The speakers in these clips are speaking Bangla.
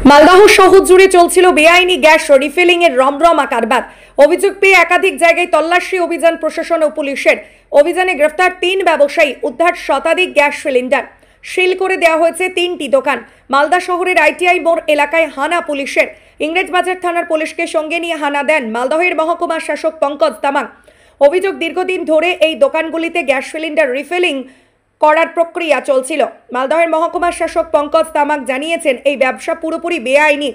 মালদহ শহর জুড়ে চলছিল বেআইনি গ্যাস রিফিলিং এর রমরমা কারবার। অভিযোগ পেয়ে একাধিক জায়গায় তল্লাশি অভিযান প্রশাসন ও পুলিশের। অভিযানে গ্রেফতার 3 ব্যবসায়ী, উদ্ধার শতাধিক গ্যাস সিলিন্ডার। সিল করে দেওয়া হয়েছে 3টি দোকান। মালদা শহরের আইটিআই মোড় এলাকায় হানা পুলিশের। ইংরেজবাজার থানার পুলিশকে সঙ্গে নিয়ে হানা দেন মালদহের মহকুমা শাসক পঙ্কজ তামাং। অভিযোগ, দীর্ঘদিন ধরে এই দোকানগুলিতে গ্যাস সিলিন্ডার রিফিলিং করার প্রক্রিয়া চলছিল। মালদহের মহকুমা শাসক পঙ্কজ তামাং জানিয়েছেন, এই ব্যবসা পুরোপুরি বেআইনি।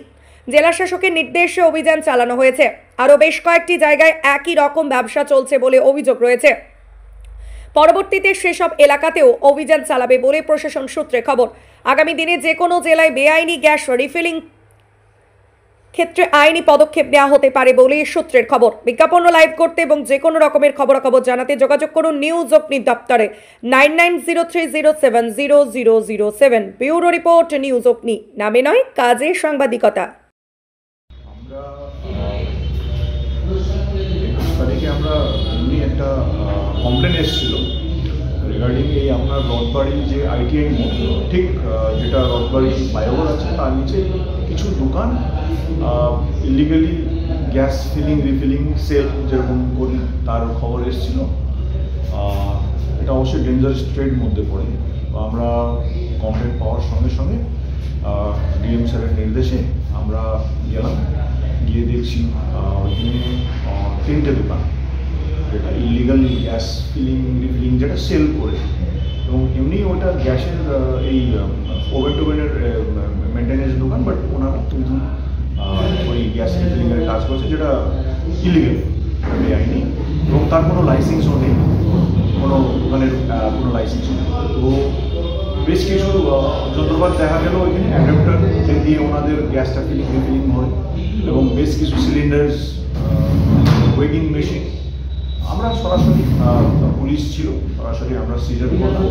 জেলা শাসকের নির্দেশে অভিযান চালানো হয়েছে। আরও বেশ কয়েকটি জায়গায় একই রকম ব্যবসা চলছে বলে অভিযোগ রয়েছে। পরবর্তীতে সেসব এলাকাতেও অভিযান চালাবে বলে প্রশাসন সূত্রে খবর। আগামী দিনে যে কোনো জেলায় বেআইনি গ্যাস রিফিলিং ক্ষেত্রে আইনি পদক্ষেপ নেওয়া হতে পারে বলে সূত্রের খবর। বিজ্ঞাপন লাইভ করতে এবং যে কোনো রকমের খবরাখবর জানাতে যোগাযোগ করুন নিউজ অগ্নি দপ্তরে 9903070007। ব্যুরো রিপোর্ট, নিউজ অগ্নি। নামে নয়, কাজে সাংবাদিকতা। আমরা একটা কমপ্লেন এসেছিল রিগার্ডিং এই আপনার রথবাড়ি যে আইটিআই মোড়, ঠিক যেটা রথবাড়ি ফ্লাইওভার আছে তার নিচে কিছু দোকান illegally gas filling refilling sell যেরকম করি তার খবর এসেছিল। এটা অবশ্যই ডেঞ্জারাস ট্রেড মধ্যে পড়ে। আমরা কমপ্লেন পাওয়ার সঙ্গে সঙ্গে ডিএম স্যারের নির্দেশে আমরা গেলাম, গিয়ে দেখছি ওইখানে 3টে দোকান যেটা ইলিগাল গ্যাস ফিলিং রিফিলিং যেটা সেল করে, এবং এমনি ওটা গ্যাসের এই ওভেন টোভেনের মেনটেন্যান্স দোকান, বাট ওনারা কিন্তু ওই গ্যাস রিফিলিংয়ের কাজ করছে যেটা ইলিগাল, বেআইনি, এবং তার কোনো লাইসেন্সও নেই, কোনো দোকানের কোনো লাইসেন্সও নেই। তো বেশ কিছু যন্ত্রপাতি দেখা গেল ওইখানে অ্যাডাপ্টার দিয়ে ওনাদের গ্যাসটা ফিলিং রিফিলিং হয়, এবং বেশ কিছু সিলিন্ডার্স, ওয়েগিং মেশিন। আমরা সরাসরি পুলিশ ছিল, সরাসরি আমরা সিজার করলাম।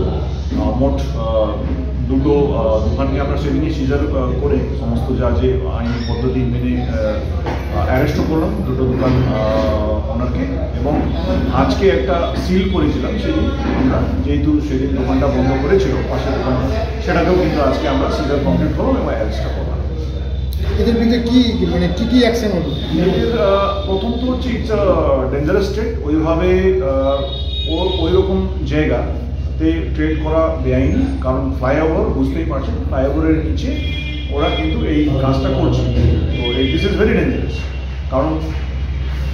মোট 2টো দোকানকে আমরা সেদিনই সিজার করে সমস্ত যা যে আইনি পদ্ধতি মেনে অ্যারেস্টও করলাম 2টো দোকান ওনারকে, এবং আজকে একটা সিল করেছিলাম সেদিন আমরা, যেহেতু সেদিন দোকানটা বন্ধ করেছিল পাশের দোকান, সেটাকেও কিন্তু আজকে আমরা সিজার কমপ্লিট করলাম এবং অ্যারেস্টটা করলাম। এদের বিরুদ্ধে কি অ্যাকশন হবে? এদের প্রথম তো হচ্ছে ইটস ডেঞ্জারাস ট্রেড। ওইভাবে ওই রকম জায়গাতে ট্রেড করা বেআইনি, কারণ ফ্লাইওভার বুঝতেই পারছেন, ফ্লাইওভারের নিচে ওরা কিন্তু এই কাজটা করছে। তো দিস ইজ ভেরি ডেঞ্জারাস, কারণ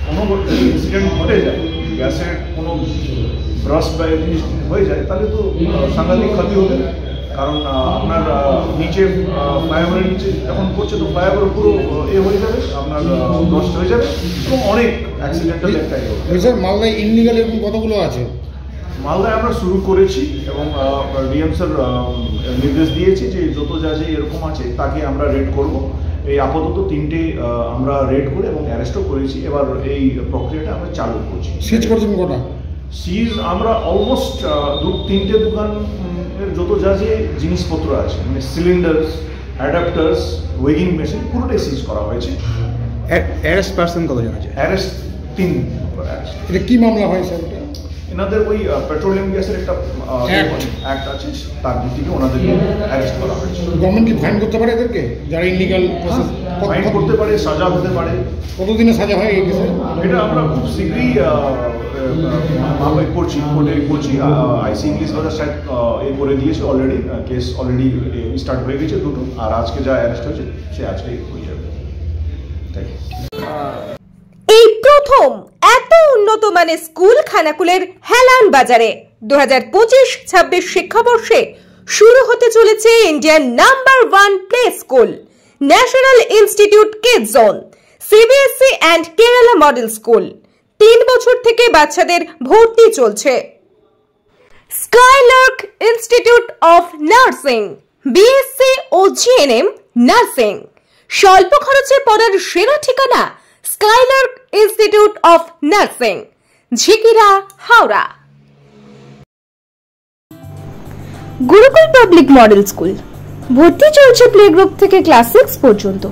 কোনো ইনসিডেন্ট ঘটে যায়, গ্যাসের কোনো ব্রাস্ট বা জিনিস হয়ে যায়, তাহলে তো সাংঘাতিক ক্ষতি হবে। কারণ আপনার নিচে ফ্লাইওভারের নিচে যখন করছে তো ফ্লাইওভার পুরো হয়ে যাবে, আপনার নষ্ট হয়ে যাবে, এবং অনেক অ্যাক্সিডেন্টাল একটা স্যার। মালদায় ইনলিগাল এরকম কতগুলো আছে? মালদায় আমরা শুরু করেছি, এবং ডিএম স্যার নির্দেশ দিয়েছি যে যত যা যে এরকম আছে তাকে আমরা রেড করব। এই আপাতত 3টে আমরা রেড করে এবং অ্যারেস্টও করেছি। এবার এই প্রক্রিয়াটা আমরা চালু করছি। সিজ করছেন কটা? সিজ আমরা অলমোস্ট 2-3টে দোকান যত যা যে জিনিসপত্র আছে, মানে সিলিন্ডার্স, অ্যাডাপ্টার্স, ওয়েগিং মেশিন, পুরোটাই সিজ করা হয়েছে। অ্যারেস্ট পার্সন কতজন আছে? অ্যারেস্ট 3। এটা কি মামলা হয় স্যার? এনাদের ওই পেট্রোলিয়াম গ্যাসের একটা অ্যাক্ট আছে, তার দিক থেকে ওনাদেরকে অ্যারেস্ট করা হয়েছে। গভর্নমেন্ট কি ফাইন করতে পারে এদেরকে যারা ইনলিগাল প্রসেস? ফাইন করতে পারে, সাজা হতে পারে। কতদিনে সাজা হয় এই কেসে? এটা আমরা খুব শীঘ্রই করছি, কোর্টে করছি। আইসি ইংলিশ বাজার সাইড করে দিয়েছে অলরেডি, কেস অলরেডি স্টার্ট হয়ে গেছে 2টো, আর আজকে যা অ্যারেস্ট হয়েছে সে আজকেই হয়ে যাবে। তাই এই প্রথম এত উন্নত মানের স্কুল খানাকুলের হেলান বাজারে 2025-26 শিক্ষাবর্ষে শুরু হতে চলেছে ইন্ডিয়ার number 1 play school, national institute kids zone, CBSE and Kerala model school. 3 বছর থেকে বাচ্চাদের ভর্তি চলছে। Skylark institute of nursing, BSc ও জিএনএম নার্সিং। স্বল্প খরচে পড়ার সেরা ঠিকানা Skylark institute of nursing, Jhikira, Howrah. Gurukul public model school, ভর্তি চলছে প্লে গ্রুপ থেকে ক্লাস 6 পর্যন্ত।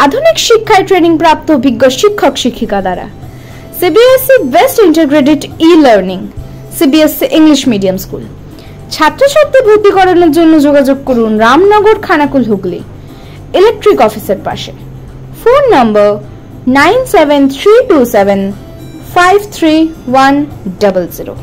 আধুনিক শিক্ষায় ট্রেনিং প্রাপ্ত অভিজ্ঞ শিক্ষক শিক্ষিকা দ্বারা। CBSE best integrated e-learning, CBSE English medium school. ছাত্রছাত্রী ভর্তি করানোর জন্য যোগাযোগ করুন রামনগর, খানাকুল, হুগলি। ইলেকট্রিক অফিসের পাশে। ফোন নম্বর 9732753100।